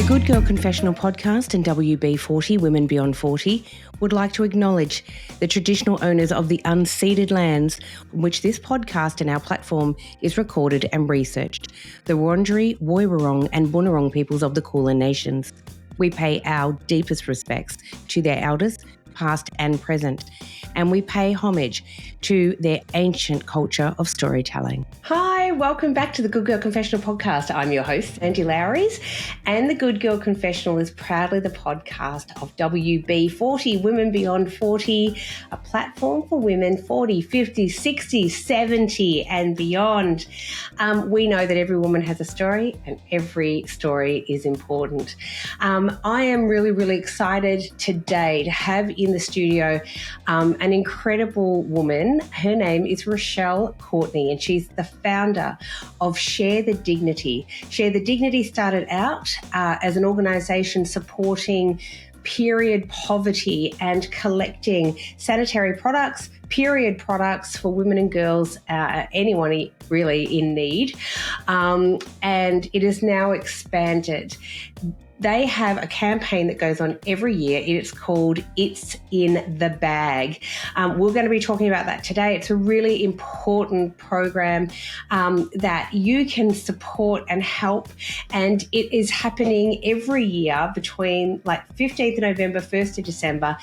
The Good Girl Confessional podcast and WB40, Women Beyond 40, would like to acknowledge the traditional owners of the unceded lands on which this podcast and our platform is recorded and researched, the Wurundjeri, Woiwurrung and Bunurong peoples of the Kulin Nations. We pay our deepest respects to their elders, past and present, and we pay homage to their ancient culture of storytelling. Hi, welcome back to the Good Girl Confessional podcast. I'm your host, Sandy Lowries, and the Good Girl Confessional is proudly the podcast of WB40, Women Beyond 40, a platform for women 40, 50, 60, 70 and beyond. We know that every woman has a story and every story is important. I am really excited today to have in the studio an incredible woman. Her name is Rochelle Courtenay, and she's the founder of Share the Dignity. Share the Dignity started out as an organisation supporting period poverty and collecting sanitary products, period products for women and girls, anyone really in need, and it is now expanded. They have a campaign that goes on every year. It's called It's in the Bag. We're going to be talking about that today. It's a really important program that you can support and help. And it is happening every year between 15th of November, 1st of December,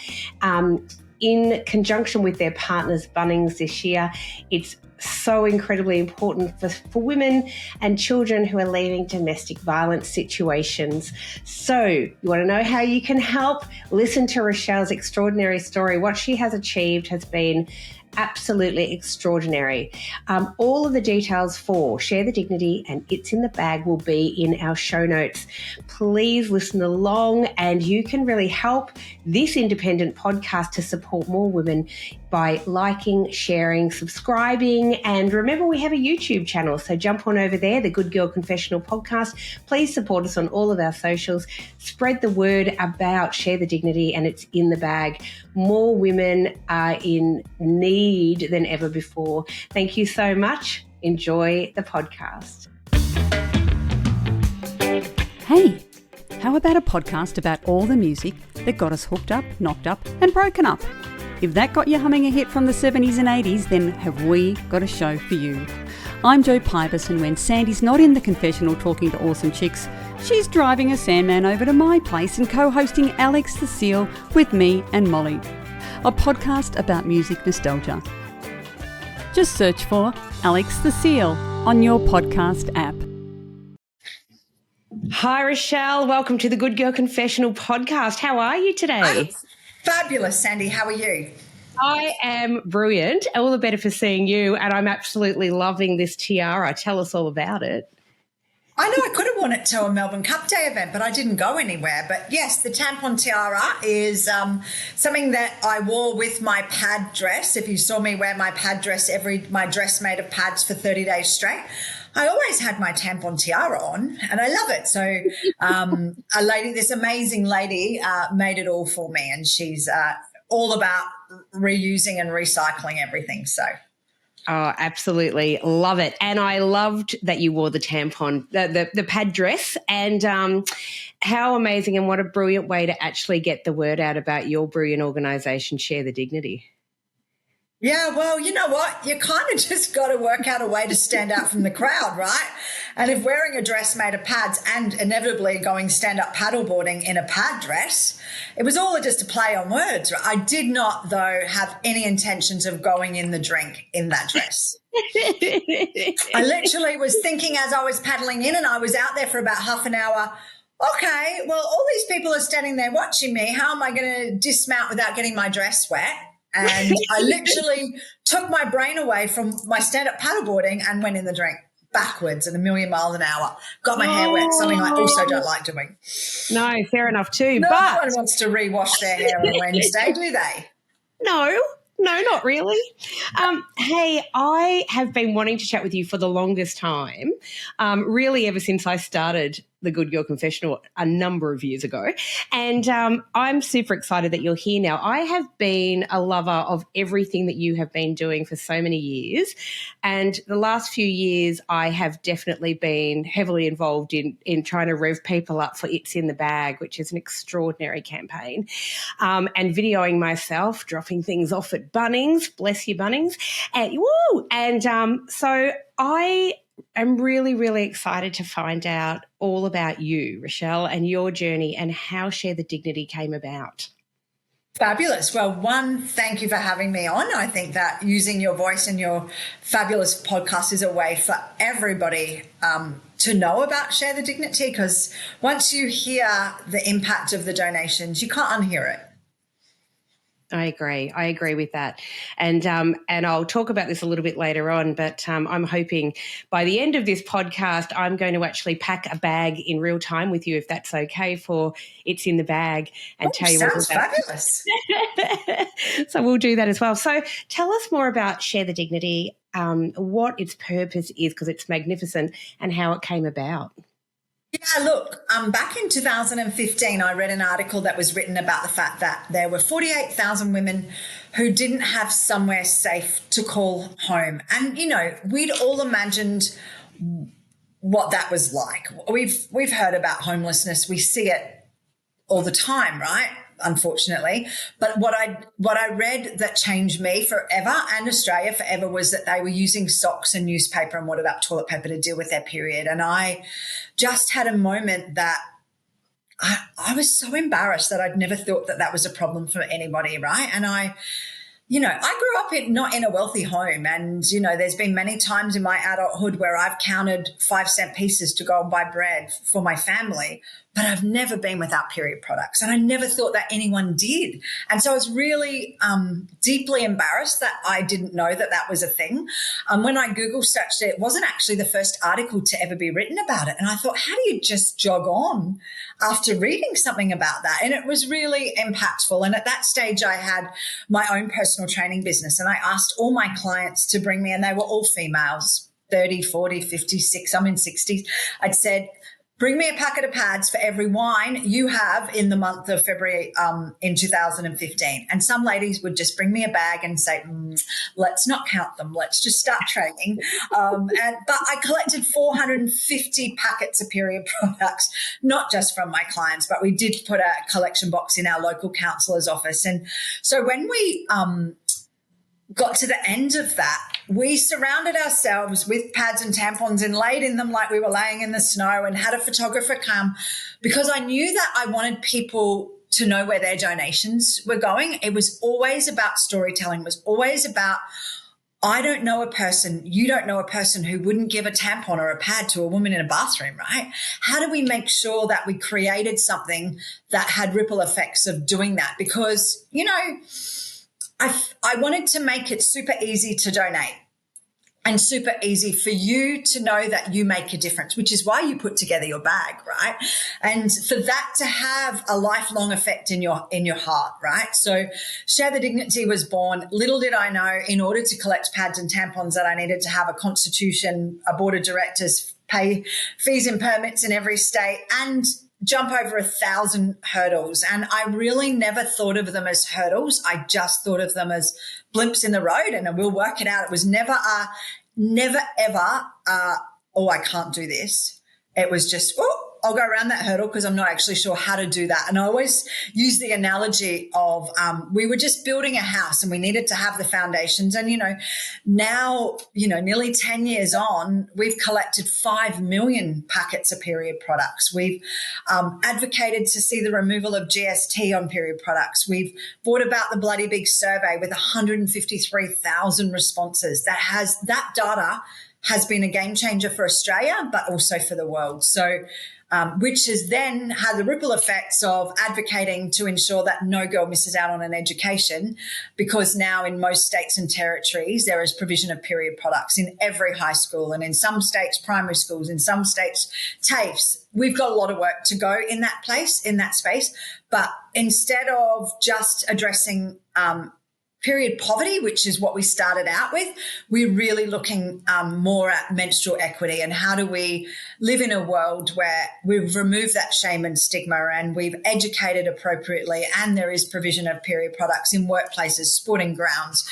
in conjunction with their partners, Bunnings this year. It's so incredibly important for women and children who are leaving domestic violence situations. So you want to know how you can help? Listen to Rochelle's extraordinary story. What she has achieved has been absolutely extraordinary. All of the details for Share the Dignity and It's in the Bag will be in our show notes. Please listen along, and you can really help this independent podcast to support more women by liking, sharing, subscribing, and remember we have a YouTube channel, so jump on over there, the Good Girl Confessional podcast. Please support us on all of our socials. Spread the word about Share the Dignity and It's in the Bag. More women are in need than ever before. Thank you so much. Enjoy the podcast. Hey, how about a podcast about all the music that got us hooked up, knocked up and broken up? If that got you humming a hit from the 70s and 80s, then have we got a show for you. I'm Jo Pybus, and when Sandy's not in the confessional talking to awesome chicks, she's driving a Sandman over to my place and co-hosting Alex the Seal with me and Molly, a podcast about music nostalgia. Just search for Alex the Seal on your podcast app. Hi, Rochelle. Welcome to the Good Girl Confessional podcast. How are you today? I'm fabulous, Sandy. How are you? I am brilliant. All the better for seeing you, and I'm absolutely loving this tiara. Tell us all about it. I know I could have worn it to a Melbourne Cup Day event, but I didn't go anywhere. But yes, the tampon tiara is something that I wore with my pad dress. If you saw me wear my pad dress, my dress made of pads for 30 days straight, I always had my tampon tiara on, and I love it. So this amazing lady made it all for me, and she's all about reusing and recycling everything. So. Oh, absolutely. Love it. And I loved that you wore the tampon, the pad dress, and how amazing and what a brilliant way to actually get the word out about your brilliant organisation, Share the Dignity. Yeah, well, you know what? You kind of just got to work out a way to stand out from the crowd, right? And if wearing a dress made of pads and inevitably going stand-up paddleboarding in a pad dress, it was all just a play on words. I did not, though, have any intentions of going in the drink in that dress. I literally was thinking as I was paddling in, and I was out there for about half an hour, okay, well, all these people are standing there watching me. How am I going to dismount without getting my dress wet? And I literally took my brain away from my stand-up paddleboarding and went in the drink backwards at a million miles an hour. Got my hair wet, something I also don't like doing. No, fair enough too. No but one wants to rewash their hair on Wednesday, do they? No, not really. Hey, I have been wanting to chat with you for the longest time, really ever since I started the Good Girl Confessional a number of years ago. And I'm super excited that you're here now. I have been a lover of everything that you have been doing for so many years. And the last few years, I have definitely been heavily involved in trying to rev people up for It's in the Bag, which is an extraordinary campaign, and videoing myself, dropping things off at Bunnings, bless you, Bunnings. So I am really, really excited to find out all about you, Rochelle, and your journey and how Share the Dignity came about. Fabulous. Well, one, thank you for having me on. I think that using your voice and your fabulous podcast is a way for everybody to know about Share the Dignity, because once you hear the impact of the donations, you can't unhear it. I agree with that. And I'll talk about this a little bit later on, but I'm hoping by the end of this podcast, I'm going to actually pack a bag in real time with you, if that's okay, for It's in the Bag, and tell you sounds fabulous. So we'll do that as well. So tell us more about Share the Dignity, what its purpose is, because it's magnificent, and how it came about. Yeah, look, back in 2015, I read an article that was written about the fact that there were 48,000 women who didn't have somewhere safe to call home. And, you know, we'd all imagined what that was like. We've heard about homelessness. We see it all the time, right? Unfortunately. But what I read that changed me forever and Australia forever was that they were using socks and newspaper and watered up toilet paper to deal with their period. And I just had a moment that I was so embarrassed that I'd never thought that that was a problem for anybody, right? And I grew up not in a wealthy home, and, you know, there's been many times in my adulthood where I've counted 5-cent pieces to go and buy bread for my family, but I've never been without period products, and I never thought that anyone did. And so I was really deeply embarrassed that I didn't know that that was a thing. When I Google searched it, it wasn't actually the first article to ever be written about it. And I thought, how do you just jog on after reading something about that? And it was really impactful. And at that stage, I had my own personal training business, and I asked all my clients to bring me, and they were all females, 30, 40, 50, some in 60s. I'd said, bring me a packet of pads for every wine you have in the month of February in 2015. And some ladies would just bring me a bag and say, let's not count them. Let's just start training. But I collected 450 packets of period products, not just from my clients, but we did put a collection box in our local counsellor's office. And so when we got to the end of that, we surrounded ourselves with pads and tampons and laid in them like we were laying in the snow, and had a photographer come, because I knew that I wanted people to know where their donations were going. It was always about storytelling. It was always about, I don't know a person, you don't know a person who wouldn't give a tampon or a pad to a woman in a bathroom, right? How do we make sure that we created something that had ripple effects of doing that? Because, you know, I wanted to make it super easy to donate and super easy for you to know that you make a difference, which is why you put together your bag, right? And for that to have a lifelong effect in your heart, right? So Share the Dignity was born. Little did I know, in order to collect pads and tampons, that I needed to have a constitution, a board of directors, pay fees and permits in every state, and jump over 1,000 hurdles. And I really never thought of them as hurdles. I just thought of them as blimps in the road, and we'll work it out. It was never ever, oh, I can't do this. It was just, oh, I'll go around that hurdle because I'm not actually sure how to do that. And I always use the analogy of we were just building a house and we needed to have the foundations. And, you know, now, you know, nearly 10 years on, we've collected 5 million packets of period products. We've advocated to see the removal of GST on period products. We've brought about the bloody big survey with 153,000 responses. That data has been a game changer for Australia, but also for the world. So, which has then had the ripple effects of advocating to ensure that no girl misses out on an education, because now in most states and territories, there is provision of period products in every high school, and in some states, primary schools, in some states, TAFEs. We've got a lot of work to go in that space. But instead of just addressing period poverty, which is what we started out with, we're really looking more at menstrual equity and how do we live in a world where we've removed that shame and stigma and we've educated appropriately, and there is provision of period products in workplaces, sporting grounds,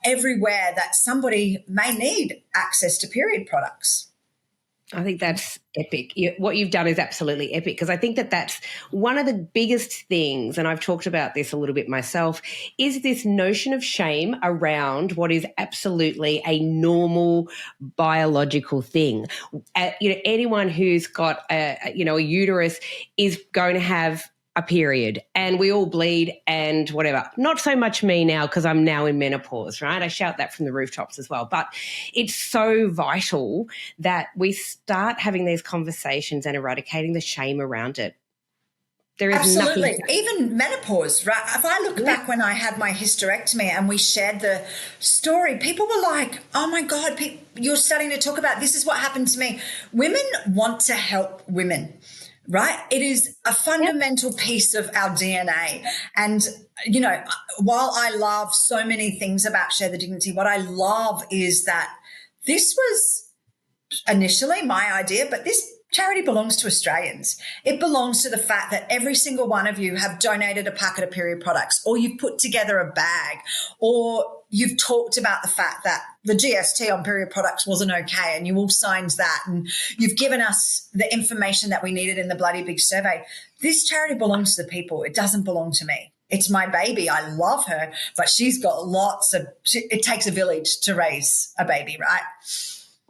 everywhere that somebody may need access to period products. I think that's epic. What you've done is absolutely epic, because I think that that's one of the biggest things, and I've talked about this a little bit myself, is this notion of shame around what is absolutely a normal biological thing. Anyone who's got a uterus is going to have a period, and we all bleed and whatever. Not so much me now, because I'm now in menopause, right? I shout that from the rooftops as well. But it's so vital that we start having these conversations and eradicating the shame around it. There is Absolutely. nothing. Even menopause, right? If I look back when I had my hysterectomy and we shared the story, people were like, oh my God, you're starting to talk about this is what happened to me. Women want to help women. Right? It is a fundamental piece of our DNA. And, while I love so many things about Share the Dignity, what I love is that this was initially my idea, but this charity belongs to Australians. It belongs to the fact that every single one of you have donated a packet of period products, or you've put together a bag, or you've talked about the fact that the GST on period products wasn't okay and you all signed that, and you've given us the information that we needed in the bloody big survey. This charity belongs to the people. It doesn't belong to me. It's my baby. I love her, but she's got it takes a village to raise a baby, right?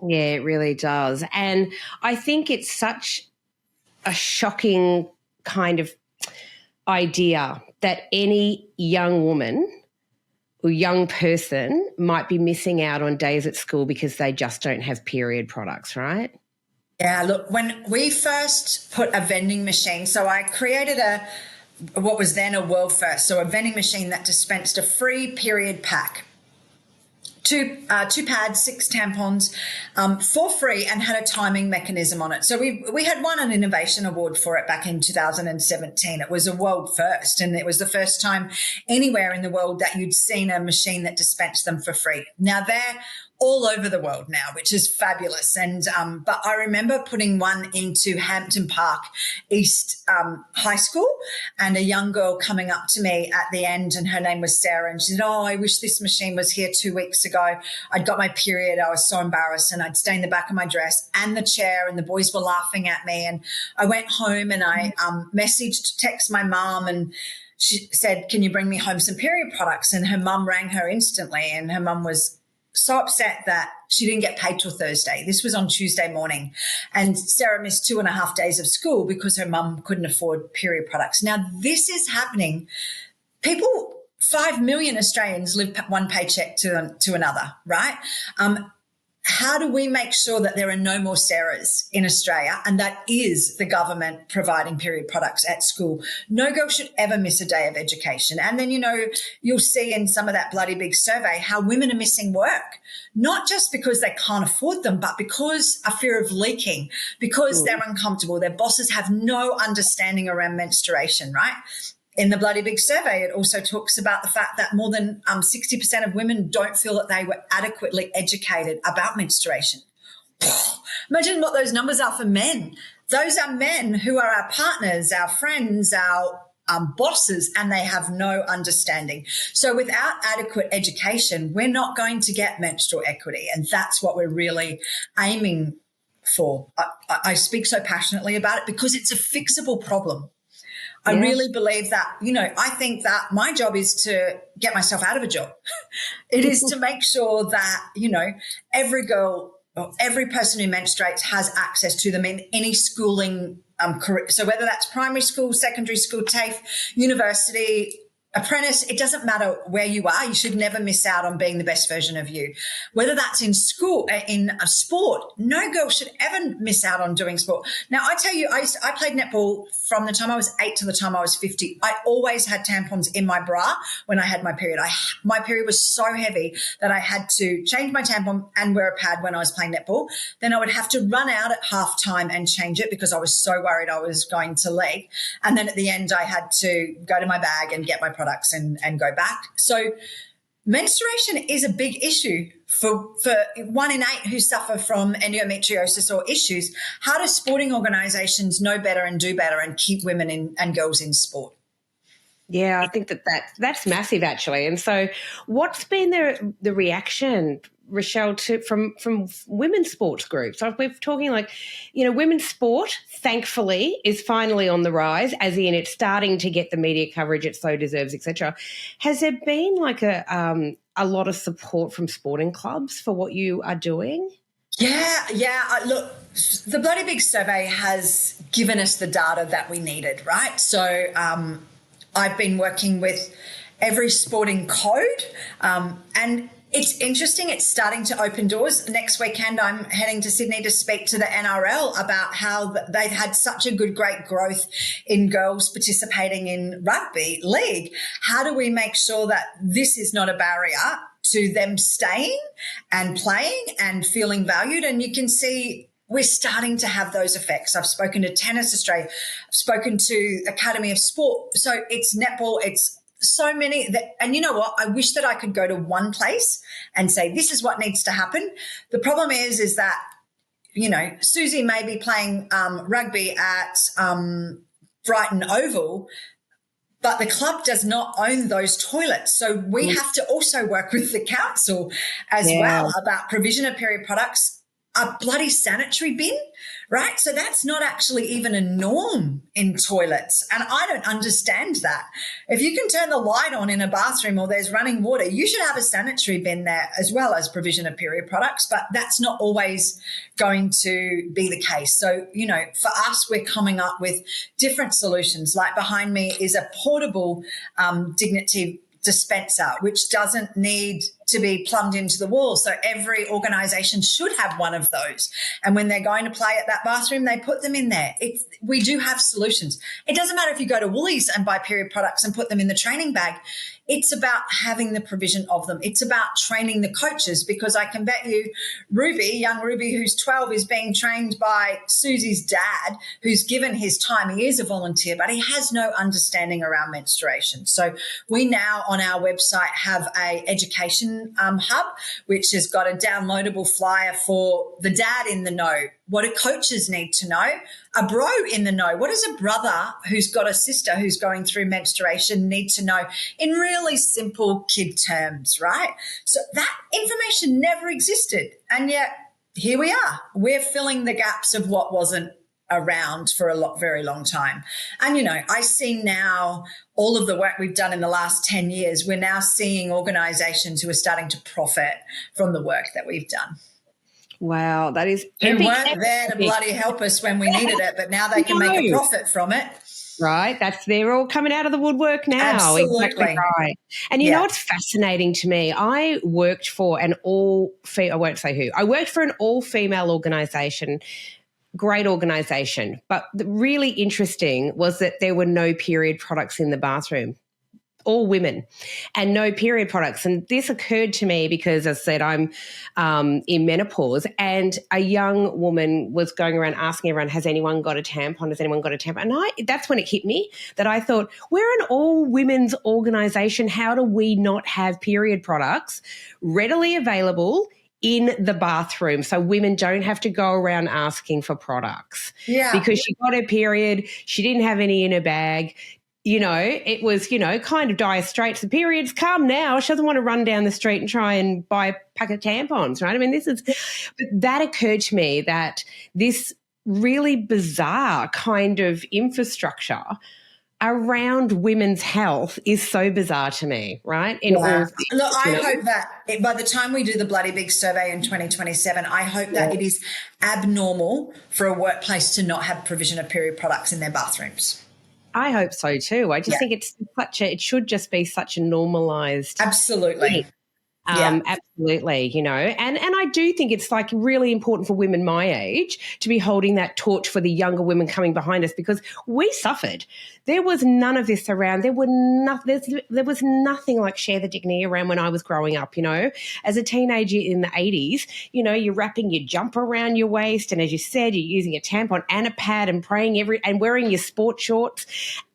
Yeah, it really does. And I think it's such a shocking kind of idea that any young woman or young person might be missing out on days at school because they just don't have period products, right? Yeah, look, when we first put a vending machine, so I created what was then a world first, so a vending machine that dispensed a free period pack. Two pads, 6 tampons for free, and had a timing mechanism on it. So we had won an innovation award for it back in 2017. It was a world first, and it was the first time anywhere in the world that you'd seen a machine that dispensed them for free. Now they're all over the world now, which is fabulous. And but I remember putting one into Hampton Park East High School, and a young girl coming up to me at the end, and her name was Sarah, and she said, oh, I wish this machine was here 2 weeks ago. I'd got my period. I was so embarrassed, and I'd stained the back of my dress and the chair, and the boys were laughing at me. And I went home and I text my mom, and she said, can you bring me home some period products? And her mum rang her instantly, and her mum was so upset that she didn't get paid till Thursday. This was on Tuesday morning. And Sarah missed 2.5 days of school because her mum couldn't afford period products. Now, this is happening. 5 million Australians live one paycheck to another, right? How do we make sure that there are no more Sarahs in Australia, and that is the government providing period products at school? No girl should ever miss a day of education. And then, you'll see in some of that bloody big survey how women are missing work, not just because they can't afford them, but because a fear of leaking, because they're uncomfortable. Their bosses have no understanding around menstruation, right? In the bloody big survey, it also talks about the fact that more than 60% of women don't feel that they were adequately educated about menstruation. Imagine what those numbers are for men. Those are men who are our partners, our friends, our bosses, and they have no understanding. So without adequate education, we're not going to get menstrual equity, and that's what we're really aiming for. I speak so passionately about it because it's a fixable problem. I really believe that, I think that my job is to get myself out of a job. It is to make sure that, every girl or every person who menstruates has access to them in any schooling career. So whether that's primary school, secondary school, TAFE, university, apprentice, it doesn't matter where you are. You should never miss out on being the best version of you. Whether that's in school, in a sport, no girl should ever miss out on doing sport. Now, I tell you, I played netball from the time I was 8 to the time I was 50. I always had tampons in my bra when I had my period. My period was so heavy that I had to change my tampon and wear a pad when I was playing netball. Then I would have to run out at halftime and change it because I was so worried I was going to leak. And then at the end, I had to go to my bag and get my products and go back. So menstruation is a big issue for 1 in 8 who suffer from endometriosis or issues. How do sporting organisations know better and do better and keep women and girls in sport? Yeah, I think that's massive, actually. And so what's been the reaction, Rochelle, from women's sports groups? So we're talking like, women's sport, thankfully, is finally on the rise, as in it's starting to get the media coverage it so deserves, etc. Has there been like a lot of support from sporting clubs for what you are doing? Yeah. Look, the Bloody Big Survey has given us the data that we needed, right? So I've been working with every sporting code, and it's interesting. It's starting to open doors. Next weekend, I'm heading to Sydney to speak to the NRL about how they've had such a great growth in girls participating in rugby league. How do we make sure that this is not a barrier to them staying and playing and feeling valued? And you can see we're starting to have those effects. I've spoken to Tennis Australia, I've spoken to Academy of Sport. So it's netball, it's so many. And you know what? I wish that I could go to one place and say, this is what needs to happen. The problem is that, Susie may be playing rugby at Brighton Oval, but the club does not own those toilets. So we have to also work with the council as well about provision of period products, a bloody sanitary bin, right? So that's not actually even a norm in toilets. And I don't understand that. If you can turn the light on in a bathroom or there's running water, you should have a sanitary bin there as well as provision of period products, but that's not always going to be the case. So, for us, we're coming up with different solutions. Like behind me is a portable dignity dispenser, which doesn't need to be plumbed into the wall. So every organisation should have one of those. And when they're going to play at that bathroom, they put them in there. We do have solutions. It doesn't matter if you go to Woolies and buy period products and put them in the training bag. It's about having the provision of them. It's about training the coaches, because I can bet you young Ruby, who's 12, is being trained by Susie's dad, who's given his time. He is a volunteer, but he has no understanding around menstruation. So we now on our website have a education hub, which has got a downloadable flyer for the dad in the know. What do coaches need to know? A bro in the know. What does a brother who's got a sister who's going through menstruation need to know in really simple kid terms, right? So that information never existed. And yet here we are. We're filling the gaps of what wasn't around for a very long time. And, I see now all of the work we've done in the last 10 years, we're now seeing organisations who are starting to profit from the work that we've done. Wow, that is epic. Who weren't there to bloody help us when we needed it, but now they can make a profit from it. Right, they're all coming out of the woodwork now. Absolutely. Exactly right. And you know what's fascinating to me? I worked for I won't say who. I worked for an all-female organisation. Great organisation. But really interesting was that there were no period products in the bathroom. All women, and no period products. And this occurred to me because, as I said, I'm in menopause, and a young woman was going around asking everyone, has anyone got a tampon? Has anyone got a tampon? And that's when it hit me that I thought, we're an all-women's organisation. How do we not have period products readily available in the bathroom so women don't have to go around asking for products? Yeah. Because she got her period, she didn't have any in her bag. It was, kind of dire straits. The period's come now. She doesn't want to run down the street and try and buy a pack of tampons, right? I mean, but that occurred to me that this really bizarre kind of infrastructure around women's health is so bizarre to me, right? Look, I hope that by the time we do the Bloody Big Survey in 2027, I hope that it is abnormal for a workplace to not have provision of period products in their bathrooms. I hope so too. I just think it should just be such a normalised. Absolutely. Thing. Absolutely, and I do think it's like really important for women my age to be holding that torch for the younger women coming behind us, because we suffered. There was none of this around. There was nothing like Share the Dignity around when I was growing up, As a teenager in the 80s, you're wrapping your jumper around your waist, and as you said, you're using a tampon and a pad and praying and wearing your sport shorts.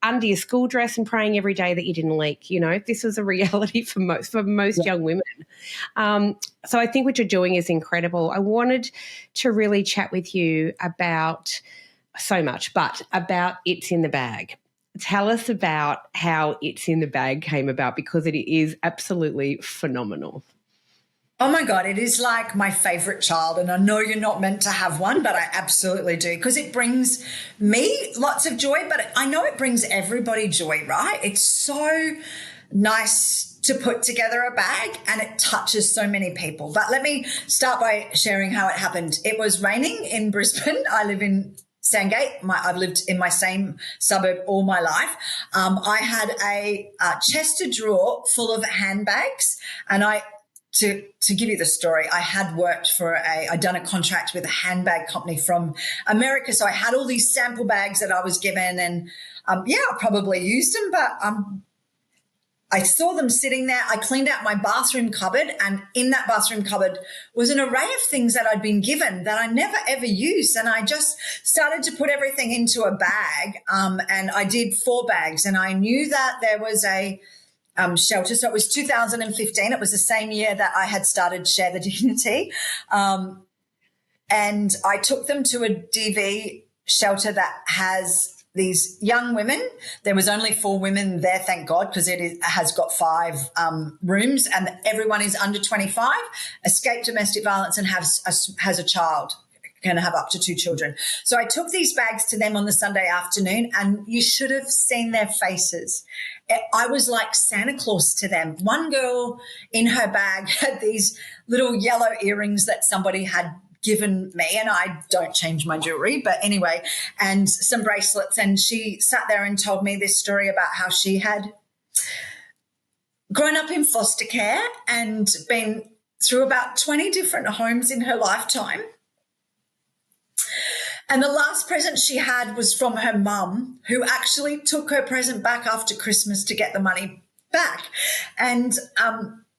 under your school dress and praying every day that you didn't leak. You know, this was a reality for most young women. So I think what you're doing is incredible. I wanted to really chat with you about so much, but about It's in the Bag. Tell us about how It's in the Bag came about, because it is absolutely phenomenal. Oh my God, it is like my favorite child. And I know you're not meant to have one, but I absolutely do, because it brings me lots of joy, but I know it brings everybody joy, right? It's so nice to put together a bag, and it touches so many people. But let me start by sharing how it happened. It was raining in Brisbane. I live in Sandgate. I've lived in my same suburb all my life. I had a chest of drawer full of handbags, and to give you the story, I had worked I'd done a contract with a handbag company from America. So I had all these sample bags that I was given, and I probably used them, but I saw them sitting there. I cleaned out my bathroom cupboard, and in that bathroom cupboard was an array of things that I'd been given that I never ever used. And I just started to put everything into a bag, and I did 4 bags, and I knew that there was a shelter. So it was 2015. It was the same year that I had started Share the Dignity. And I took them to a DV shelter that has these young women. There was only 4 women there, thank God, because it has got 5 rooms, and everyone is under 25, escaped domestic violence, and has a child, can have up to 2 children. So I took these bags to them on the Sunday afternoon, and you should have seen their faces. I was like Santa Claus to them. One girl in her bag had these little yellow earrings that somebody had given me, and I don't change my jewelry, but anyway, and some bracelets. And she sat there and told me this story about how she had grown up in foster care and been through about 20 different homes in her lifetime. And the last present she had was from her mum, who actually took her present back after Christmas to get the money back. And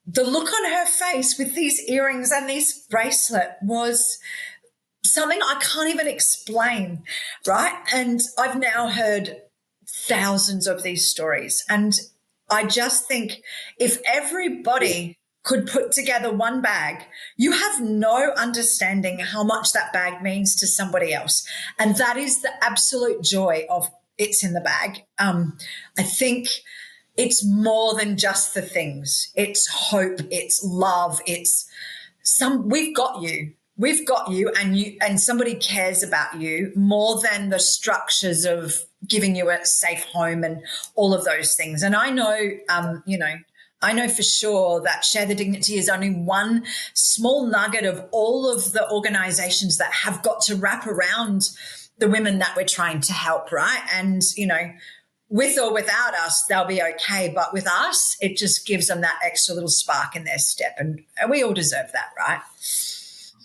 the look on her face with these earrings and this bracelet was something I can't even explain, right? And I've now heard thousands of these stories. And I just think if everybody could put together one bag, you have no understanding how much that bag means to somebody else. And that is the absolute joy of It's in the Bag. I think it's more than just the things. It's hope, it's love, we've got you. We've got you, and somebody cares about you more than the structures of giving you a safe home and all of those things. And I know, I know for sure that Share the Dignity is only one small nugget of all of the organizations that have got to wrap around the women that we're trying to help, right? And, with or without us, they'll be okay. But with us, it just gives them that extra little spark in their step. And we all deserve that, right?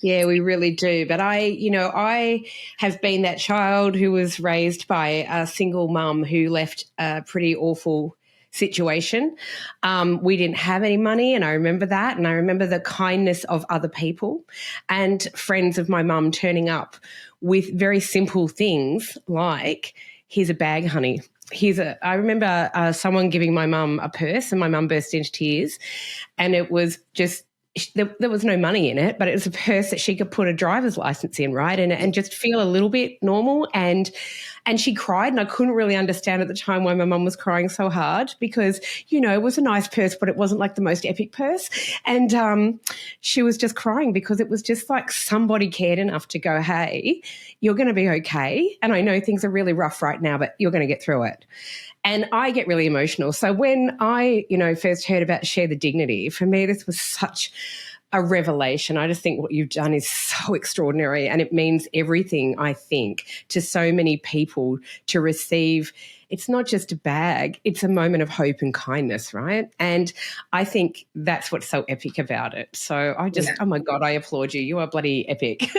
Yeah, we really do. But I have been that child who was raised by a single mum who left a pretty awful situation. We didn't have any money, and I remember that, and I remember the kindness of other people and friends of my mum turning up with very simple things like, here's a bag, honey. I remember someone giving my mum a purse, and my mum burst into tears, and it was just, there was no money in it, but it was a purse that she could put a driver's license in, right, and just feel a little bit normal. And she cried, and I couldn't really understand at the time why my mum was crying so hard, because, it was a nice purse, but it wasn't like the most epic purse. And she was just crying because it was just like somebody cared enough to go, hey, you're going to be okay. And I know things are really rough right now, but you're going to get through it. And I get really emotional. So when I, first heard about Share the Dignity, for me, this was such a revelation. I just think what you've done is so extraordinary, and it means everything, I think, to so many people to receive. It's not just a bag, it's a moment of hope and kindness, right? And I think that's what's so epic about it. So oh my God, I applaud you. You are bloody epic.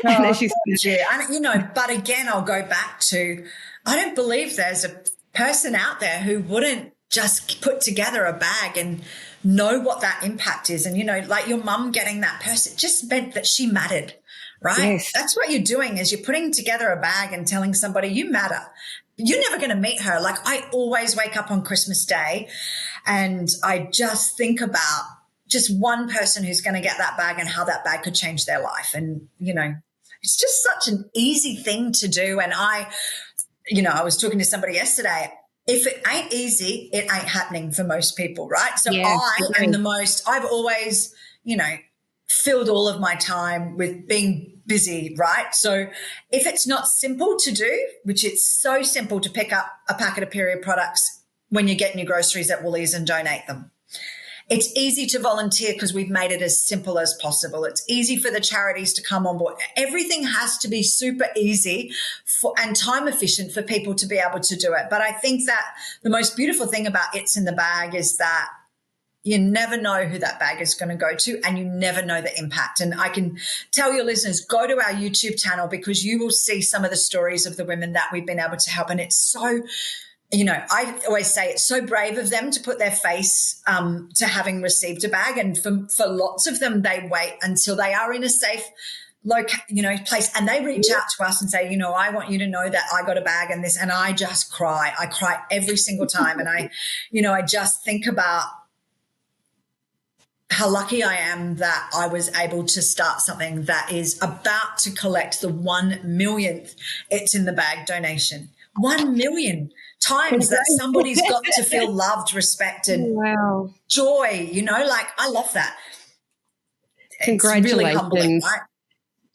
And as you said, and, but again, I'll go back to, I don't believe there's a person out there who wouldn't just put together a bag and know what that impact is. And, like your mum getting that purse, it just meant that she mattered, right? Yes. That's what you're doing, is you're putting together a bag and telling somebody you matter. you're never going to meet her. Like, I always wake up on Christmas Day and I just think about just one person who's going to get that bag and how that bag could change their life. And, you know, it's just such an easy thing to do. And I was talking to somebody yesterday. If it ain't easy, it ain't happening for most people, right? So Yeah, I've always, filled all of my time with being busy, right? So if it's not simple to do, which it's so simple to pick up a packet of period products when you're getting your groceries at Woolies and donate them. It's easy to volunteer because we've made it as simple as possible. It's easy for the charities to come on board. Everything has to be super easy and time efficient for people to be able to do it. But I think that the most beautiful thing about It's in the Bag is that you never know who that bag is going to go to, and you never know the impact. And I can tell your listeners, go to our YouTube channel because you will see some of the stories of the women that we've been able to help. And it's so, I always say it's so brave of them to put their face to having received a bag. And for lots of them, they wait until they are in a safe place, and they reach out to us and say, I want you to know that I got a bag and this, and I just cry. I cry every single time. And I just think about how lucky I am that I was able to start something that is about to collect the 1 millionth It's in the Bag donation. 1 million times that somebody's got to feel loved, respected, wow, joy, I love that. Congratulations. It's really humbling, right?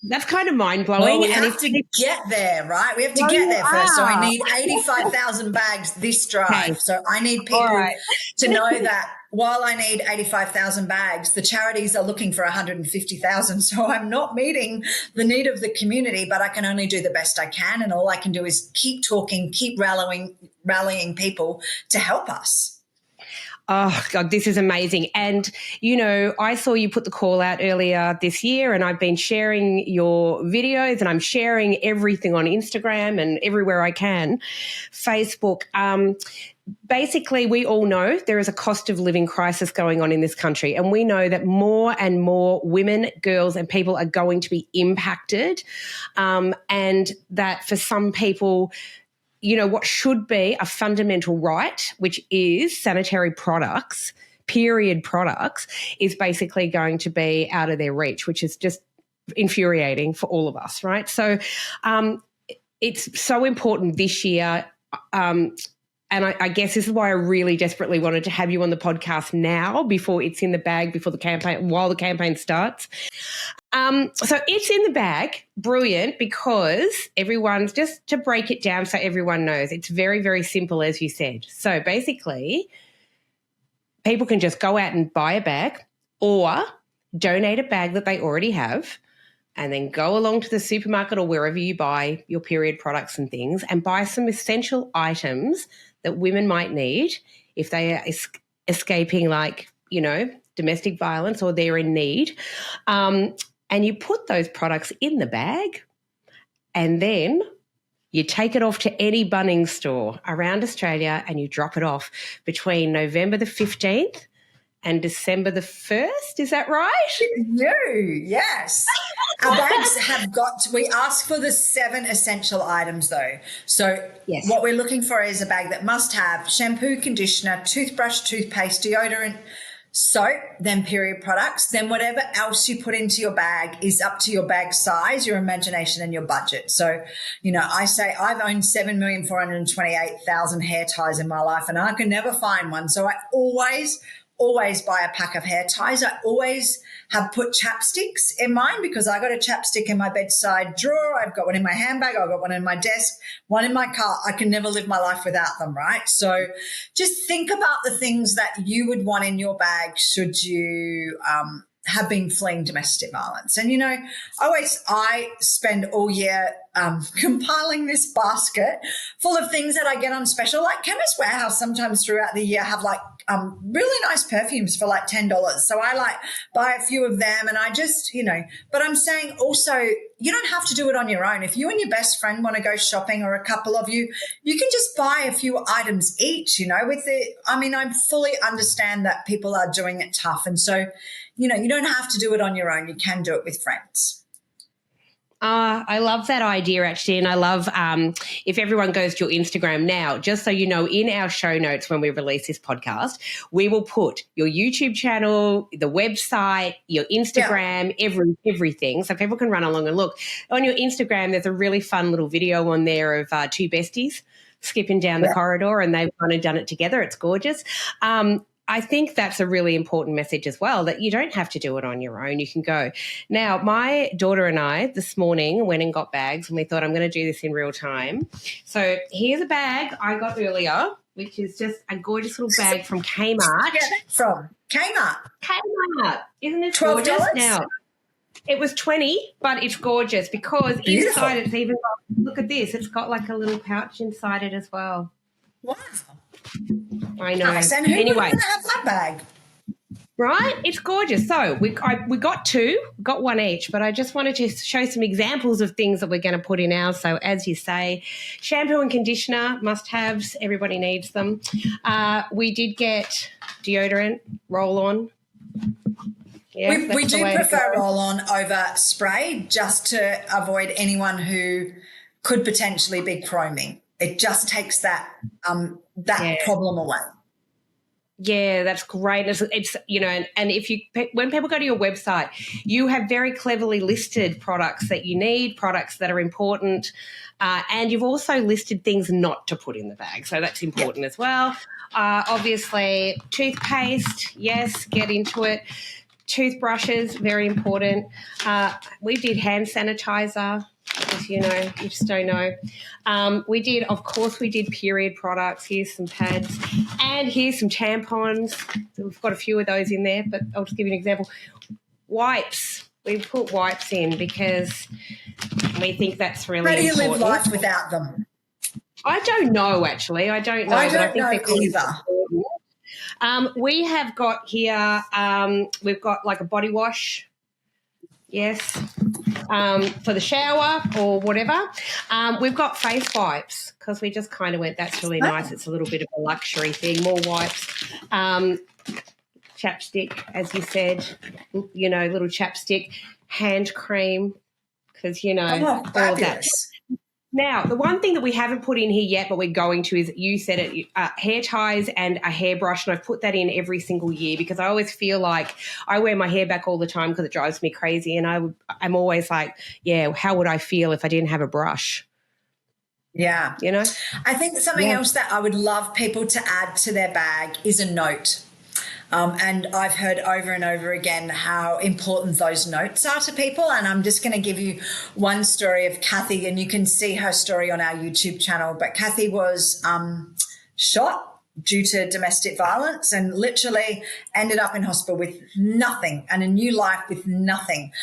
That's kind of mind-blowing. Well, we have to get there, right? We have to get there first. So I need 85,000 bags this drive. Okay. So I need people to know that while I need 85,000 bags, the charities are looking for 150,000. So I'm not meeting the need of the community, but I can only do the best I can. And all I can do is keep talking, keep rallying people to help us. Oh, God, this is amazing. And, I saw you put the call out earlier this year, and I've been sharing your videos, and I'm sharing everything on Instagram and everywhere I can, Facebook. Basically, we all know there is a cost of living crisis going on in this country, and we know that more and more women, girls, and people are going to be impacted, and that for some people, what should be a fundamental right, which is sanitary products, period products, is basically going to be out of their reach, which is just infuriating for all of us, right? So it's so important this year. And I guess this is why I really desperately wanted to have you on the podcast now, before It's in the Bag, before the campaign, while the campaign starts. So It's in the Bag, brilliant, because everyone's, just to break it down so everyone knows, it's very, very simple, as you said. So basically, people can just go out and buy a bag or donate a bag that they already have, and then go along to the supermarket or wherever you buy your period products and things, and buy some essential items that women might need if they are escaping, domestic violence, or they're in need. And you put those products in the bag, and then you take it off to any Bunnings store around Australia, and you drop it off between November the 15th and December the 1st. Is that right? No, yes. Our bags we ask for the 7 essential items though. So yes, what we're looking for is a bag that must have shampoo, conditioner, toothbrush, toothpaste, deodorant, soap, then period products. Then whatever else you put into your bag is up to your bag size, your imagination, and your budget. So, I say I've owned 7,428,000 hair ties in my life, and I can never find one. So I always buy a pack of hair ties. I always have put chapsticks in mine because I got a chapstick in my bedside drawer. I've got one in my handbag. I've got one in my desk, one in my car. I can never live my life without them, right? So just think about the things that you would want in your bag should you have been fleeing domestic violence. And, I spend all year compiling this basket full of things that I get on special, like Chemist Warehouse sometimes throughout the year have really nice perfumes for $10. So I buy a few of them, and I just, but I'm saying also, you don't have to do it on your own. If you and your best friend want to go shopping, or a couple of you, you can just buy a few items each, I fully understand that people are doing it tough. And so, you don't have to do it on your own. You can do it with friends. I love that idea, actually, and I love if everyone goes to your Instagram now, just so you know, in our show notes when we release this podcast, we will put your YouTube channel, the website, your Instagram, everything, so people can run along and look. On your Instagram, there's a really fun little video on there of two besties skipping down the corridor, and they've kind of done it together. It's gorgeous. I think that's a really important message as well, that you don't have to do it on your own. You can go. Now, my daughter and I this morning went and got bags, and we thought, I'm going to do this in real time. So here's a bag I got earlier, which is just a gorgeous little bag from Kmart. From Kmart. Kmart. Isn't it $12? gorgeous? Now, it was $20, but it's gorgeous because inside it's even got, look at this, it's got like a little pouch inside it as well. Wow. I know. Nice. And who would want to have that bag? Right? It's gorgeous. So we got two, got one each, but I just wanted to show some examples of things that we're going to put in ours. So as you say, shampoo and conditioner, must-haves. Everybody needs them. We did get deodorant, roll-on. Yeah, we do prefer roll-on over spray, just to avoid anyone who could potentially be chroming. It just takes that problem away. Yeah, that's great. It's you know, and if you, when people go to your website, you have very cleverly listed products that you need, products that are important, and you've also listed things not to put in the bag. So that's important as well. Obviously, toothpaste, yes, get into it. Toothbrushes, very important. We did hand sanitizer. Because, you know, you just don't know. We did period products. Here's some pads. And here's some tampons. So we've got a few of those in there, but I'll just give you an example. Wipes. We put wipes in because we think that's really important. How do you live life without them? I don't know, actually. I don't know. I don't know either. We have got here, we've got like a body wash. Yes, for the shower or whatever. We've got face wipes because we just kind of went, that's really nice. It's a little bit of a luxury thing, more wipes. Chapstick, as you said, you know, little chapstick, hand cream because, you know, all of that. Now, the one thing that we haven't put in here yet, but we're going to, is you said it, hair ties and a hairbrush, and I've put that in every single year because I always feel like I wear my hair back all the time because it drives me crazy, and I'm always like, yeah, how would I feel if I didn't have a brush? Yeah. You know? I think something else that I would love people to add to their bag is a note. And I've heard over and over again how important those notes are to people. And I'm just going to give you one story of Kathy, and you can see her story on our YouTube channel. But Kathy was shot due to domestic violence and literally ended up in hospital with nothing and a new life with nothing.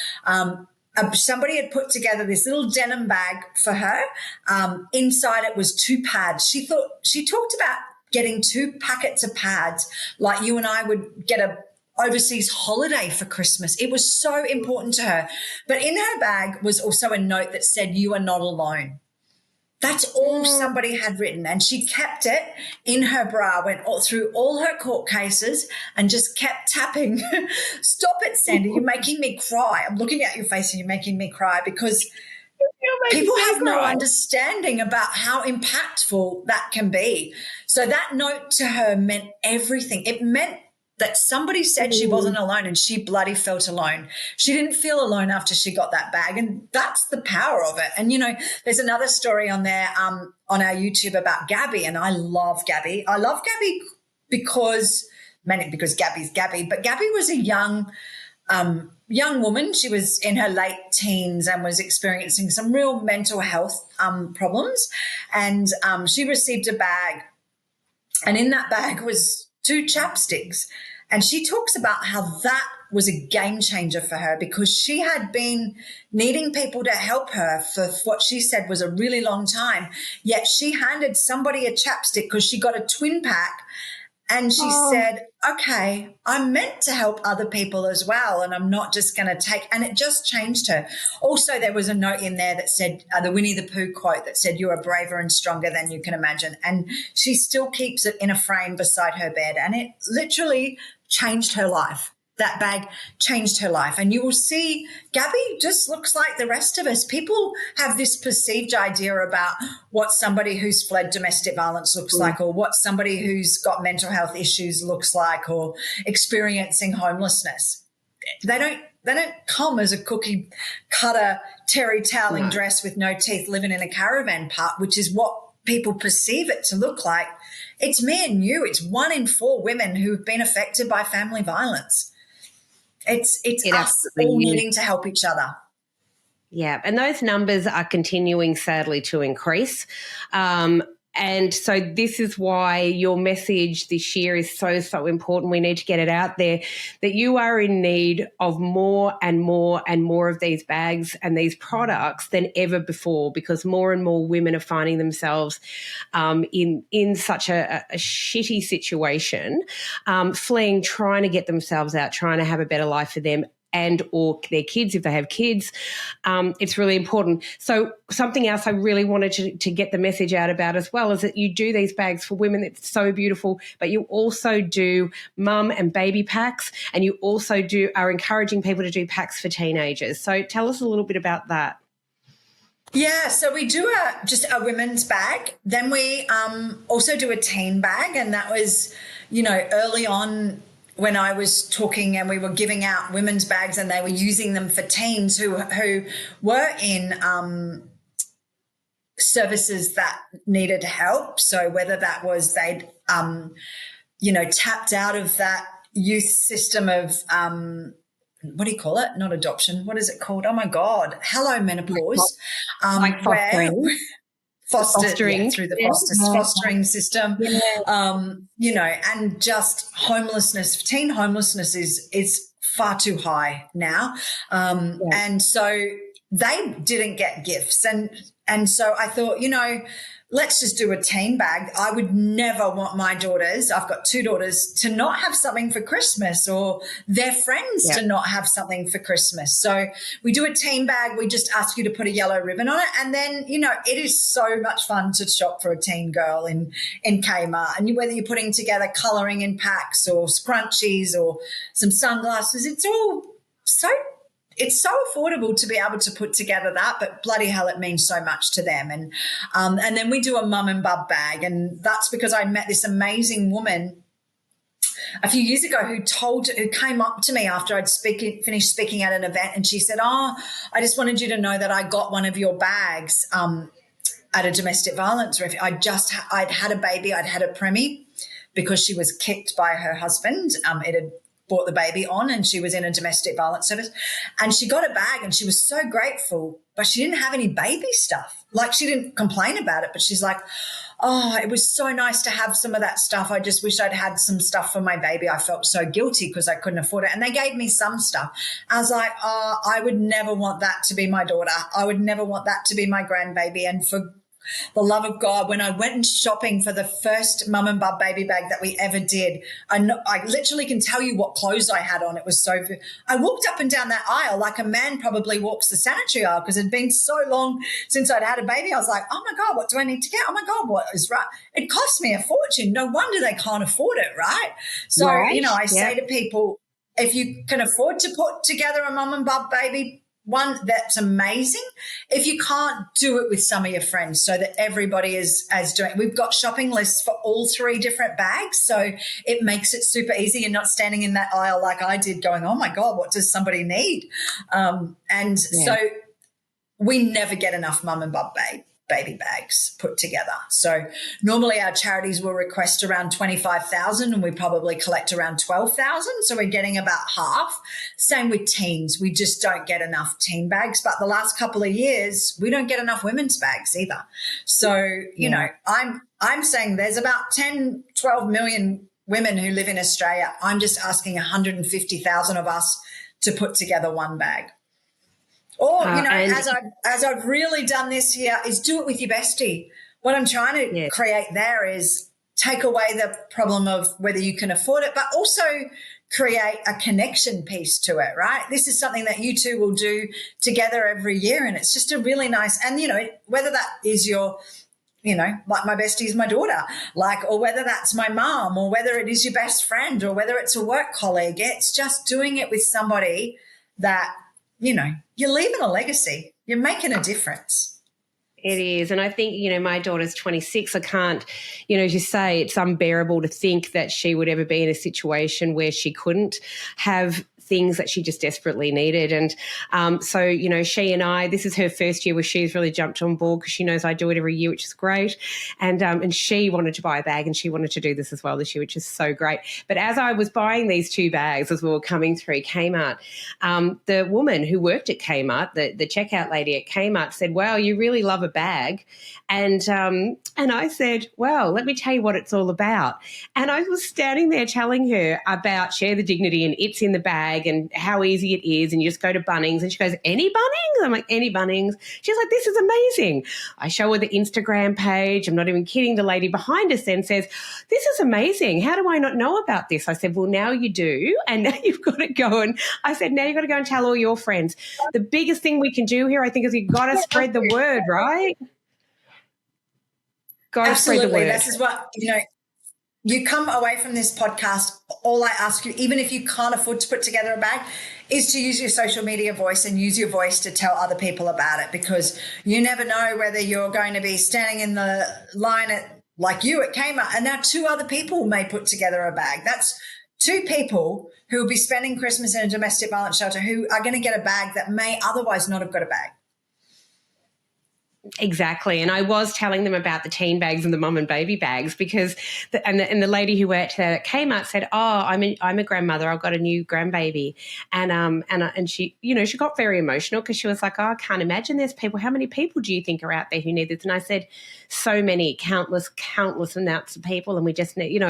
Somebody had put together this little denim bag for her. Inside it was 2 pads. She talked about getting 2 packets of pads like you and I would get a overseas holiday for Christmas. It was so important to her. But in her bag was also a note that said, "You are not alone." That's all somebody had written, and she kept it in her bra, went through all her court cases and just kept tapping. Stop it, Sandy. You're making me cry. I'm looking at your face and you're making me cry because people have no understanding about how impactful that can be. So that note to her meant everything. It meant that somebody said she wasn't alone, and she bloody felt alone. She didn't feel alone after she got that bag, and that's the power of it. And, you know, there's another story on there on our YouTube about Gabby, and I love Gabby. I love Gabby because Gabby's Gabby, but Gabby was a young woman. She was in her late teens and was experiencing some real mental health problems, and she received a bag, and in that bag was 2 chapsticks. And she talks about how that was a game changer for her because she had been needing people to help her for what she said was a really long time. Yet she handed somebody a chapstick because she got a twin pack. And she said, okay, I'm meant to help other people as well, and I'm not just going to take – and it just changed her. Also, there was a note in there that said the Winnie the Pooh quote that said, "You are braver and stronger than you can imagine." And she still keeps it in a frame beside her bed, and it literally changed her life. that bag changed her life. And you will see Gabby just looks like the rest of us. People have this perceived idea about what somebody who's fled domestic violence looks like, or what somebody who's got mental health issues looks like, or experiencing homelessness. They don't come as a cookie cutter terry toweling dress with no teeth living in a caravan park, which is what people perceive it to look like. It's me and you. It's 1 in 4 women who've been affected by family violence. It's us all needing to help each other. Yeah, and those numbers are continuing, sadly, to increase. And so this is why your message this year is so, so important. We need to get it out there that you are in need of more and more and more of these bags and these products than ever before, because more and more women are finding themselves in such a shitty situation, fleeing, trying to get themselves out, trying to have a better life for them and or their kids if they have kids. It's really important. So something else I really wanted to get the message out about as well is that you do these bags for women. It's so beautiful, but you also do mum and baby packs, and you also are encouraging people to do packs for teenagers. So tell us a little bit about that. Yeah, so we do just a women's bag. Then we also do a teen bag, and that was, early on when I was talking and we were giving out women's bags and they were using them for teens who were in services that needed help. So whether that was they'd, tapped out of that youth system of what do you call it? Not adoption. What is it called? Oh, my God. Hello, menopause. Like fostering. Fostering through the fostering system, and just homelessness. Teen homelessness is far too high now, and so they didn't get gifts, and so I thought, let's just do a teen bag. I would never want my daughters, I've got 2 daughters, to not have something for Christmas, or their friends to not have something for Christmas. So we do a teen bag. We just ask you to put a yellow ribbon on it. And then, it is so much fun to shop for a teen girl in Kmart. And whether you're putting together colouring in packs or scrunchies or some sunglasses, it's so affordable to be able to put together that, but bloody hell, it means so much to them. And then we do a mum and bub bag, and that's because I met this amazing woman a few years ago who came up to me after I'd finished speaking at an event, and she said, "Oh, I just wanted you to know that I got one of your bags at a domestic violence refuge. I'd had a baby, I'd had a preemie because she was kicked by her husband. It had brought the baby on, and she was in a domestic violence service, and she got a bag and she was so grateful, but she didn't have any baby stuff. Like, she didn't complain about it, but she's like, oh, it was so nice to have some of that stuff. I just wish I'd had some stuff for my baby. I felt so guilty because I couldn't afford it. And they gave me some stuff. I was like, oh, I would never want that to be my daughter. I would never want that to be my grandbaby. And for the love of God, when I went shopping for the first mum and bub baby bag that we ever did, I literally can tell you what clothes I had on. It was so good. I walked up and down that aisle like a man probably walks the sanitary aisle, because it had been so long since I'd had a baby. I was like, oh, my God, what do I need to get? Oh, my God, what is right? It cost me a fortune. No wonder they can't afford it, right? So, I say to people, if you can afford to put together a mum and bub baby one, that's amazing. If you can't, do it with some of your friends so that everybody is doing it. We've got shopping lists for all 3 different bags, so it makes it super easy. You're not standing in that aisle like I did going, oh, my God, what does somebody need? So we never get enough mum and bub baby bags put together. So normally our charities will request around 25,000 and we probably collect around 12,000. So we're getting about half. Same with teens. We just don't get enough teen bags. But the last couple of years, we don't get enough women's bags either. So, I'm saying there's about 10, 12 million women who live in Australia. I'm just asking 150,000 of us to put together one bag. Or, as I've really done this year, is do it with your bestie. What I'm trying to create there is take away the problem of whether you can afford it, but also create a connection piece to it, right? This is something that you two will do together every year, and it's just a really nice, and, whether that is your like my bestie is my daughter, or whether that's my mom, or whether it is your best friend, or whether it's a work colleague. It's just doing it with somebody that, you're leaving a legacy. You're making a difference. It is. And I think, my daughter's 26. I can't, as you say, it's unbearable to think that she would ever be in a situation where she couldn't have things that she just desperately needed. And so, she and I, this is her first year where she's really jumped on board because she knows I do it every year, which is great. And she wanted to buy a bag, and she wanted to do this as well this year, which is so great. But as I was buying these 2 bags as we were coming through Kmart, the woman who worked at Kmart, the checkout lady at Kmart, said, "Wow, you really love a bag." And I said, "Well, let me tell you what it's all about." And I was standing there telling her about Share the Dignity and it's in the bag and how easy it is, and you just go to Bunnings. And she goes, "Any Bunnings?" I'm like, "Any Bunnings." She's like, "This is amazing." I show her the Instagram page. I'm not even kidding. The lady behind us then says, "This is amazing. How do I not know about this?" I said, "Well, now you do, and now you've got to go." And I said, "Now you've got to go and tell all your friends." The biggest thing we can do here, I think, is you've got to spread the word, right? Got to spread the word. This is what, you come away from this podcast, all I ask you, even if you can't afford to put together a bag, is to use your social media voice and use your voice to tell other people about it, because you never know whether you're going to be standing in the line like you at Kmart, and now 2 other people may put together a bag. That's 2 people who will be spending Christmas in a domestic violence shelter who are going to get a bag that may otherwise not have got a bag. Exactly. And I was telling them about the teen bags and the mum and baby bags because the lady who worked at Kmart said, "Oh, I'm a grandmother. I've got a new grandbaby." And she, she got very emotional because she was like, "Oh, I can't imagine there's people. How many people do you think are out there who need this?" And I said, "So many, countless amounts of people. And we just need,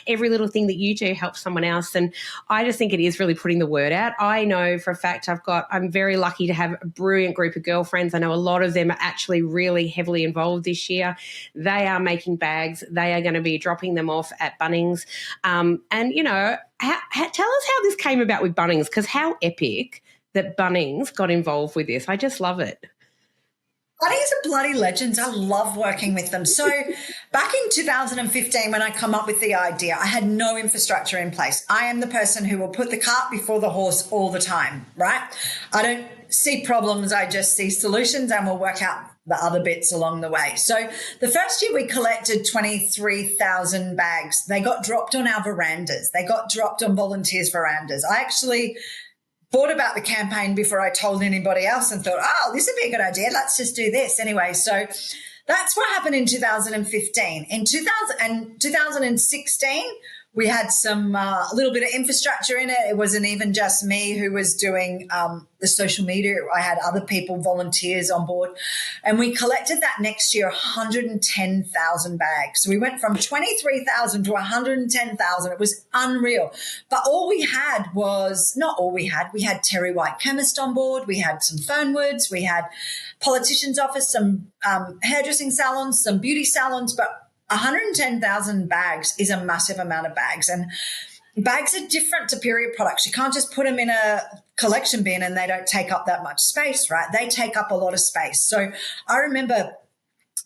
every little thing that you do helps someone else." And I just think it is really putting the word out. I know for a fact I'm very lucky to have a brilliant group of girlfriends. I know a lot of them are actually really heavily involved this year. They are making bags. They are going to be dropping them off at Bunnings. And, tell us how this came about with Bunnings, because how epic that Bunnings got involved with this. I just love it. Bunnings are bloody legends. I love working with them. So back in 2015, when I come up with the idea, I had no infrastructure in place. I am the person who will put the cart before the horse all the time, right? I don't see problems. I just see solutions, and we'll work out the other bits along the way. So the first year we collected 23,000 bags. They got dropped on our verandas. They got dropped on volunteers' verandas. I actually thought about the campaign before I told anybody else and thought, "Oh, this would be a good idea. Let's just do this." Anyway, so that's what happened in 2015. In 2016, we had some a little bit of infrastructure in it. It wasn't even just me who was doing the social media. I had other people, volunteers on board. And we collected that next year, 110,000 bags. So we went from 23,000 to 110,000. It was unreal. But we had Terry White Chemist on board. We had some Fernwoods. We had politicians' office, some hairdressing salons, some beauty salons, but 110,000 bags is a massive amount of bags. And bags are different to period products. You can't just put them in a collection bin and they don't take up that much space, right? They take up a lot of space. So I remember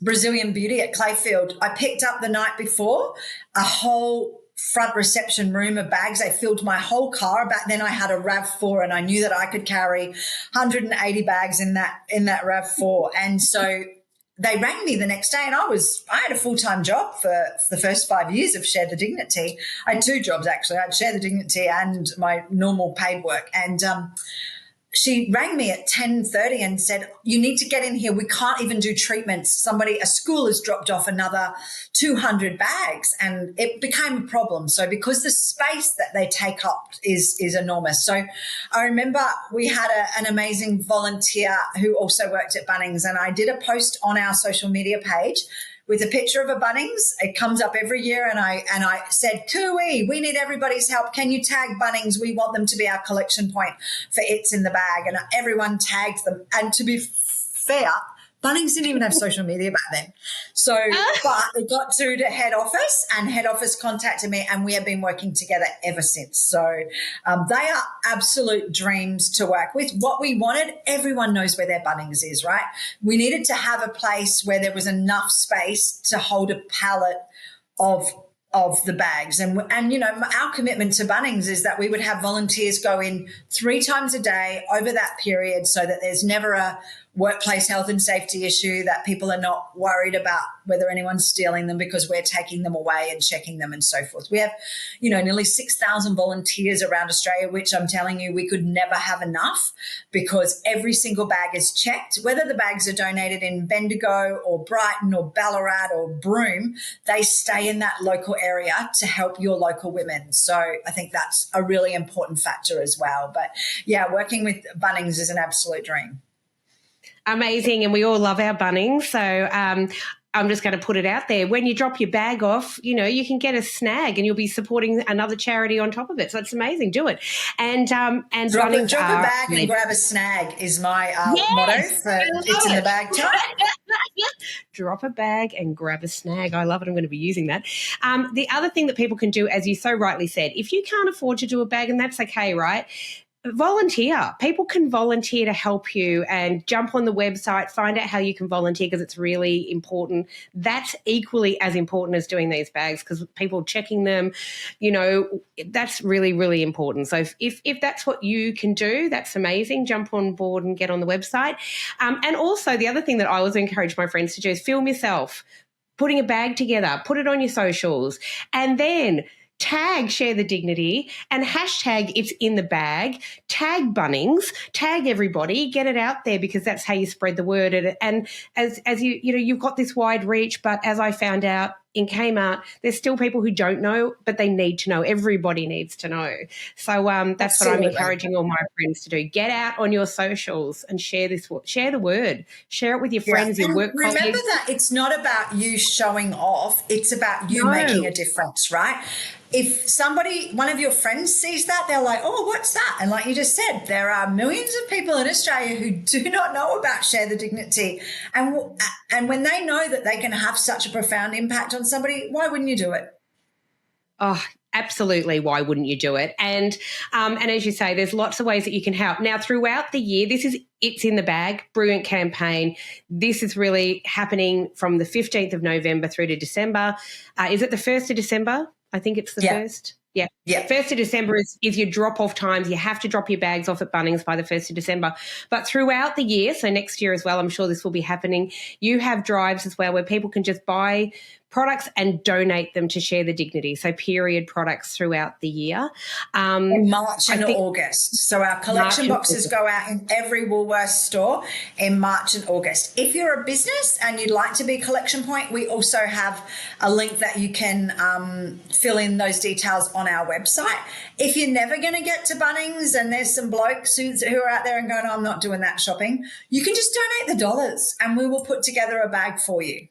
Brazilian Beauty at Clayfield. I picked up the night before a whole front reception room of bags. They filled my whole car. Back then I had a RAV4 and I knew that I could carry 180 bags in that RAV4. And so they rang me the next day, and I had a full-time job for the first 5 years of Share the Dignity. I had 2 jobs, actually. I had Share the Dignity and my normal paid work. And she rang me at 10:30 and said, "You need to get in here. We can't even do treatments. A school has dropped off another 200 bags." And it became a problem. So because the space that they take up is enormous. So I remember we had an amazing volunteer who also worked at Bunnings, and I did a post on our social media page with a picture of a Bunnings. It comes up every year, and I said, "Cooey, we need everybody's help. Can you tag Bunnings? We want them to be our collection point for It's in the Bag." And everyone tagged them. And to be fair, Bunnings didn't even have social media back then. So, but it got to the head office, and head office contacted me, and we have been working together ever since. So they are absolute dreams to work with. What we wanted, everyone knows where their Bunnings is, right? We needed to have a place where there was enough space to hold a pallet of the bags. And you know, our commitment to Bunnings is that we would have volunteers go in 3 times a day over that period, so that there's never a workplace health and safety issue, that people are not worried about whether anyone's stealing them, because we're taking them away and checking them and so forth. We have, you know, nearly 6,000 volunteers around Australia, which I'm telling you, we could never have enough, because every single bag is checked. Whether the bags are donated in Bendigo or Brighton or Ballarat or Broome, they stay in that local area to help your local women. So I think that's a really important factor as well. But yeah, working with Bunnings is an absolute dream. Amazing. And we all love our Bunnings. So I'm just going to put it out there. When you drop your bag off, you know, you can get a snag and you'll be supporting another charity on top of it. So it's amazing. Do it. And drop Bunnings a bag and grab a snag is my motto for It's in the Bag time. Drop a bag and grab a snag. I love it. I'm going to be using that. The other thing that people can do, as you so rightly said, if you can't afford to do a bag, and that's okay, right? Volunteer. People can volunteer to help you, and jump on the website, find out how you can volunteer, because it's really important. That's equally as important as doing these bags, because people checking them, you know, that's really, really important. So if that's what you can do, that's amazing. Jump on board and get on the website. And also the other thing that I always encourage my friends to do is film yourself putting a bag together, put it on your socials, and then tag Share the Dignity and hashtag It's in the Bag, tag Bunnings, tag everybody, get it out there, because that's how you spread the word. And as you know, you've got this wide reach, but as I found out in Kmart, there's still people who don't know, but they need to know. Everybody needs to know. So that's what I'm encouraging all my friends to do. Get out on your socials and share the word. Share it with your friends, your work colleagues. Remember that it's not about you showing off. It's about you making a difference, right? If one of your friends sees that, they're like, oh, what's that? And like you just said, there are millions of people in Australia who do not know about Share the Dignity. And when they know that they can have such a profound impact on somebody, why wouldn't you do it? Oh, absolutely. Why wouldn't you do it? And as you say, there's lots of ways that you can help. Now, throughout the year, It's in the Bag, brilliant campaign. This is really happening from the 15th of November through to December. Is it the 1st of December? I think it's the 1st. Yeah. 1st of December is your drop-off times. You have to drop your bags off at Bunnings by the 1st of December. But throughout the year, so next year as well, I'm sure this will be happening, you have drives as well where people can just buy products and donate them to Share the Dignity, so period products throughout the year. In March and August. So our collection boxes go out in every Woolworths store in March and August. If you're a business and you'd like to be collection point, we also have a link that you can fill in those details on our website. If you're never going to get to Bunnings and there's some blokes who are out there and going, oh, I'm not doing that shopping, you can just donate the dollars and we will put together a bag for you.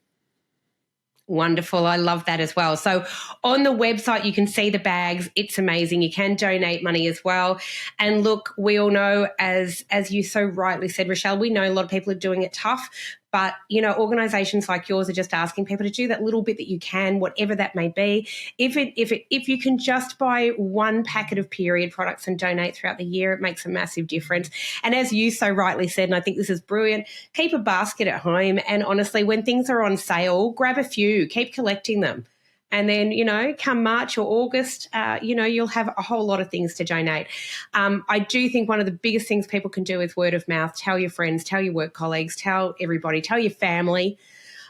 Wonderful. I love that as well. So on the website, you can see the bags. It's amazing. You can donate money as well. And look, we all know, as you so rightly said, Rochelle, we know a lot of people are doing it tough. But, you know, organisations like yours are just asking people to do that little bit that you can, whatever that may be. If you can just buy one packet of period products and donate throughout the year, it makes a massive difference. And as you so rightly said, and I think this is brilliant, keep a basket at home. And honestly, when things are on sale, grab a few, keep collecting them. And then, you know, come March or August, you know, you'll have a whole lot of things to donate. I do think one of the biggest things people can do is word of mouth. Tell your friends, tell your work colleagues, tell everybody, tell your family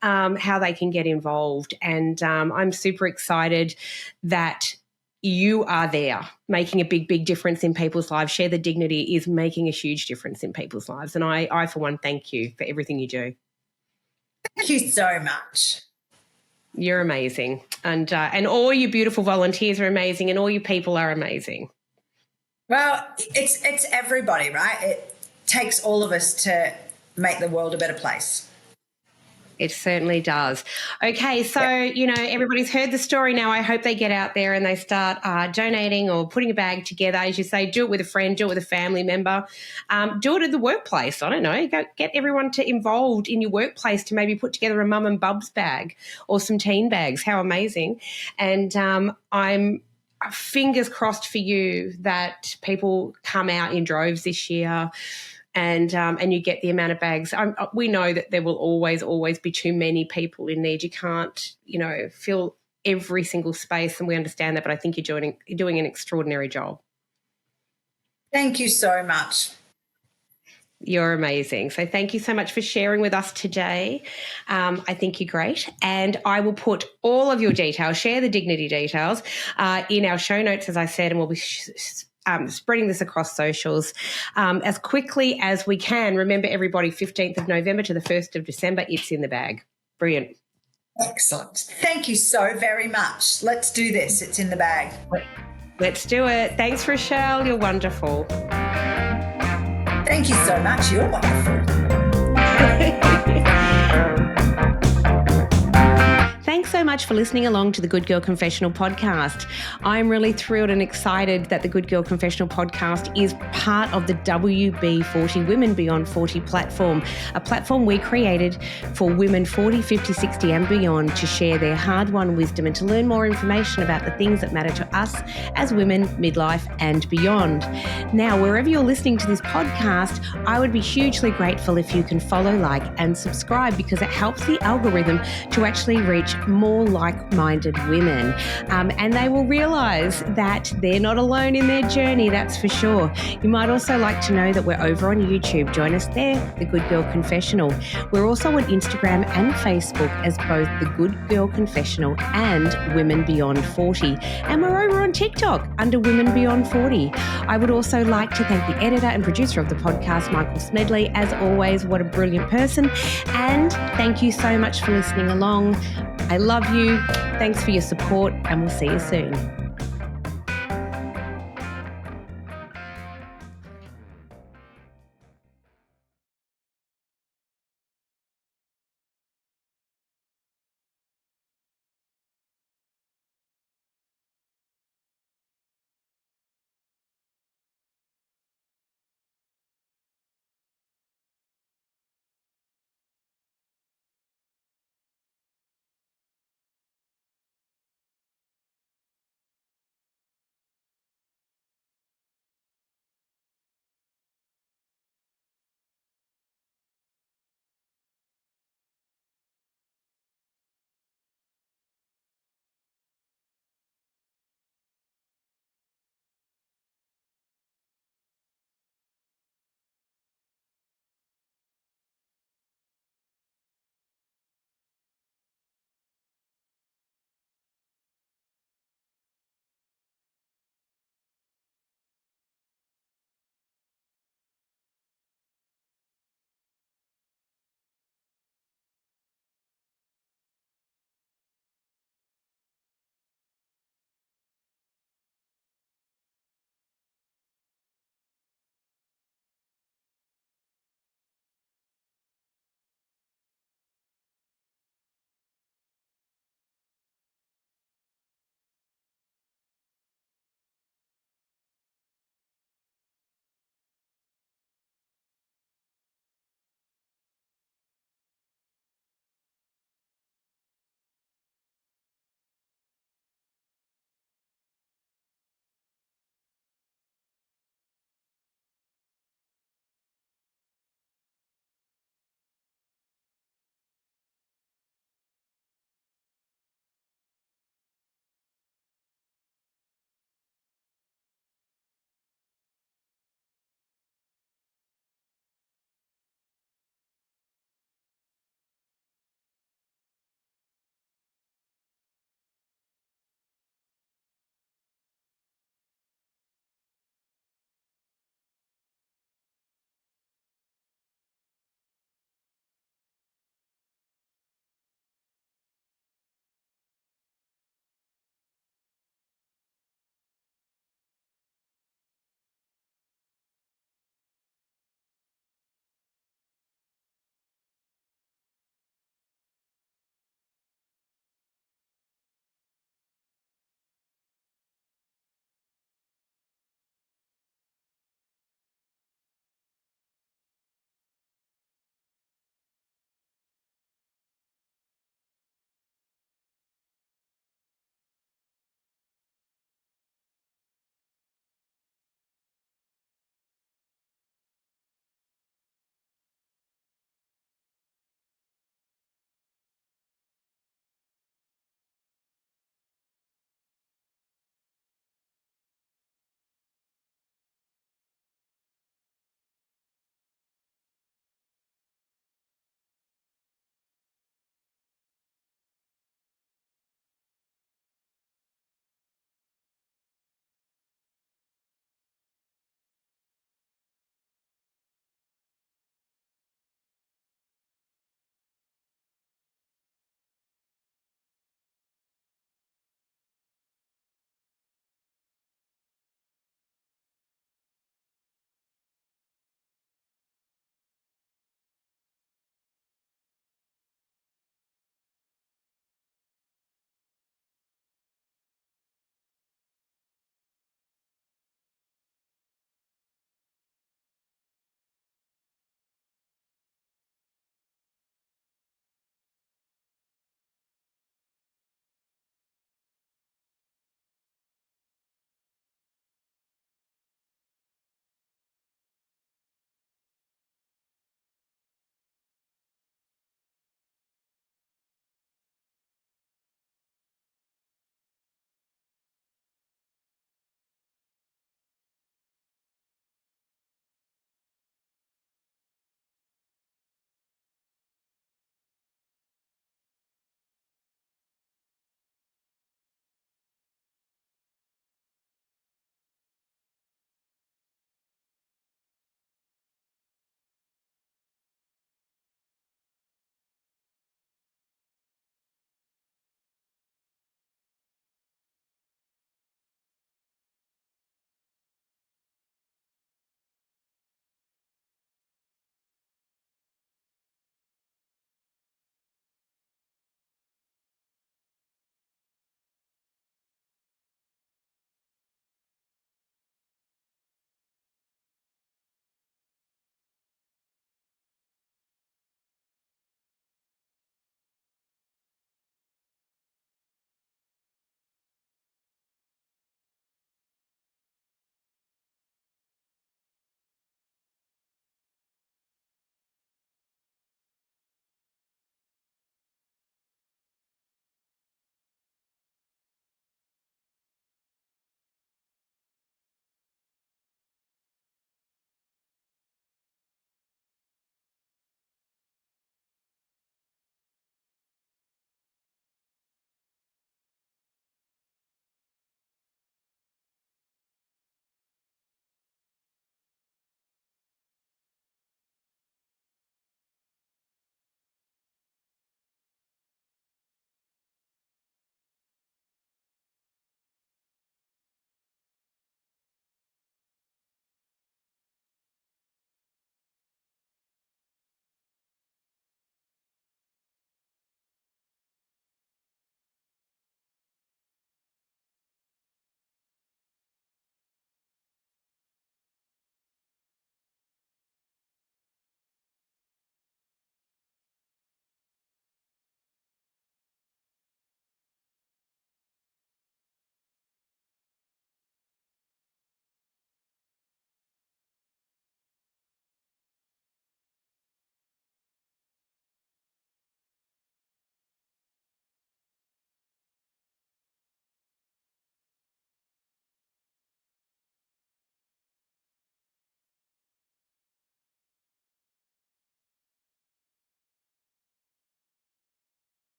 how they can get involved. And I'm super excited that you are there making a big, big difference in people's lives. Share the Dignity is making a huge difference in people's lives. And I for one, thank you for everything you do. Thank you so much. You're amazing. And all you beautiful volunteers are amazing, and all you people are amazing. Well, it's everybody, right? It takes all of us to make the world a better place. It certainly does. Okay, so, everybody's heard the story now. I hope they get out there and they start donating or putting a bag together. As you say, do it with a friend, do it with a family member, do it at the workplace. I don't know, get everyone involved in your workplace to maybe put together a mum and bubs bag or some teen bags. How amazing. And I'm fingers crossed for you that people come out in droves this year. And you get the amount of bags. We know that there will always be too many people in need. You can't, fill every single space, and we understand that. But I think you're doing an extraordinary job. Thank you so much. You're amazing. So thank you so much for sharing with us today. I think you're great. And I will put all of your details, share the Dignity details in our show notes, as I said, and we'll be spreading this across socials as quickly as we can. Remember, everybody, 15th of November to the 1st of December, it's in the bag. Brilliant. Excellent. Thank you so very much. Let's do this. It's in the bag. Let's do it. Thanks, Rochelle. You're wonderful. Thank you so much. You're wonderful. Thanks so much for listening along to the Good Girl Confessional podcast. I'm really thrilled and excited that the Good Girl Confessional podcast is part of the WB40 Women Beyond 40 platform, a platform we created for women 40, 50, 60 and beyond to share their hard-won wisdom and to learn more information about the things that matter to us as women, midlife and beyond. Now, wherever you're listening to this podcast, I would be hugely grateful if you can follow, like and subscribe, because it helps the algorithm to actually reach more like-minded women, and they will realise that they're not alone in their journey, that's for sure. You might also like to know that we're over on YouTube. Join us there, The Good Girl Confessional. We're also on Instagram and Facebook as both The Good Girl Confessional and Women Beyond 40, and we're over on TikTok under Women Beyond 40. I would also like to thank the editor and producer of the podcast, Michael Smedley. As always, what a brilliant person, and thank you so much for listening along. I love you. Thanks for your support, and we'll see you soon.